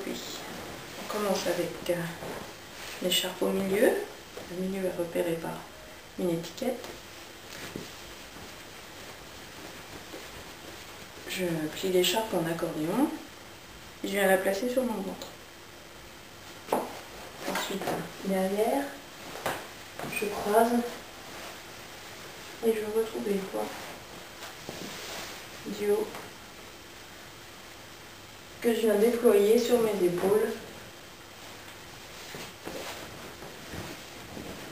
aujourd'hui, on commence avec l'écharpe au milieu. Le milieu est repéré par une étiquette. Je plie l'écharpe en accordéon et je viens la placer sur mon ventre. Ensuite, derrière, je croise et je retrouve les poids du haut que je viens déployer sur mes épaules.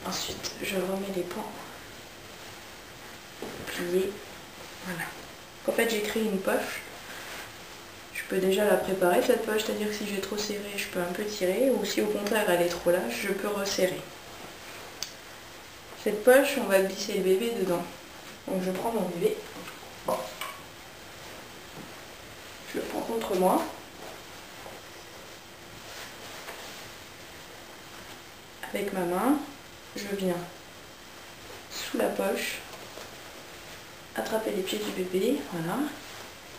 Ensuite, je remets les pans pliés. Voilà. En fait, j'ai créé une poche. Je peux déjà la préparer, cette poche, c'est-à-dire que si j'ai trop serré, je peux un peu tirer, ou si au contraire elle est trop lâche, je peux resserrer. Cette poche, on va glisser le bébé dedans. Donc je prends mon bébé, je le prends contre moi. Avec ma main, je viens sous la poche, attraper les pieds du bébé, voilà.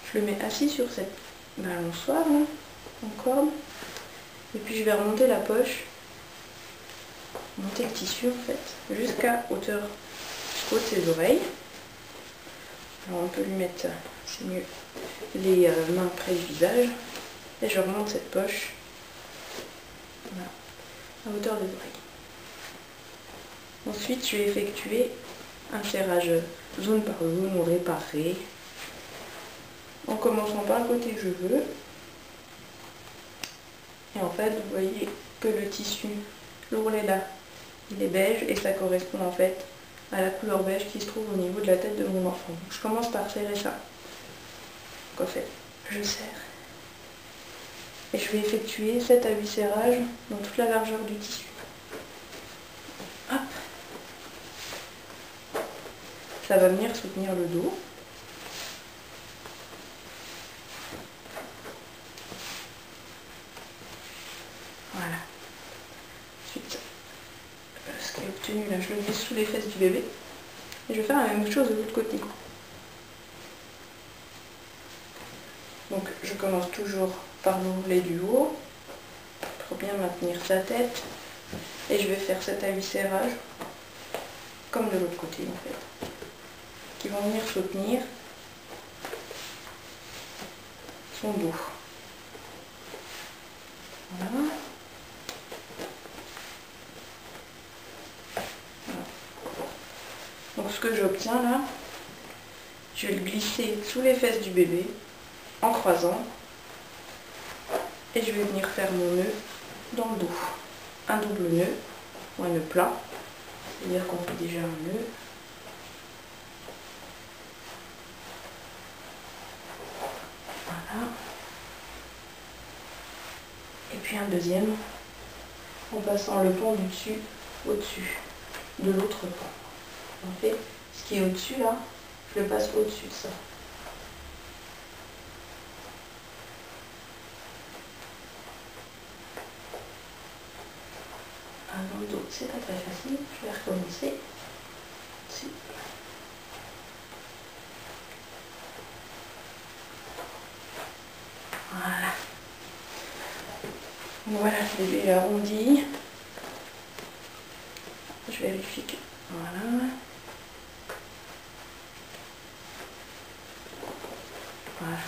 Je le mets assis sur cette balançoire, là, en corde. Et puis je vais remonter la poche, monter le tissu en fait, jusqu'à hauteur, jusqu'au haut de ses oreilles. Alors on peut lui mettre, c'est mieux, les mains près du visage. Et je remonte cette poche, voilà, à hauteur des oreilles. Ensuite, je vais effectuer un serrage zone par zone ou réparé, en commençant par le côté que je veux. Et en fait, vous voyez que le tissu, le roulet là, il est beige et ça correspond en fait à la couleur beige qui se trouve au niveau de la tête de mon enfant. Donc, je commence par serrer ça. Donc en fait, je serre. Et je vais effectuer 7 à 8 serrages dans toute la largeur du tissu. Hop. Ça va venir soutenir le dos. Voilà. Ensuite, ce qui est obtenu là, je le glisse sous les fesses du bébé. Et je vais faire la même chose de l'autre côté. Donc je commence toujours par l'ourlet du haut, pour bien maintenir sa tête. Et je vais faire 7 à 8 serrages, comme de l'autre côté en fait, qui vont venir soutenir son dos. Voilà. Donc ce que j'obtiens là, je vais le glisser sous les fesses du bébé en croisant et je vais venir faire mon nœud dans le dos. Un double nœud ou un nœud plat, c'est-à-dire qu'on fait déjà un nœud. Voilà. Et puis un deuxième en passant le pan du dessus au-dessus de l'autre pan. En fait, ce qui est au-dessus là, je le passe au-dessus de ça. Dans le dos, c'est pas très facile, je vais recommencer. Ici. Voilà. Voilà, le bébé est arrondi. Je vérifie que... Voilà. Voilà.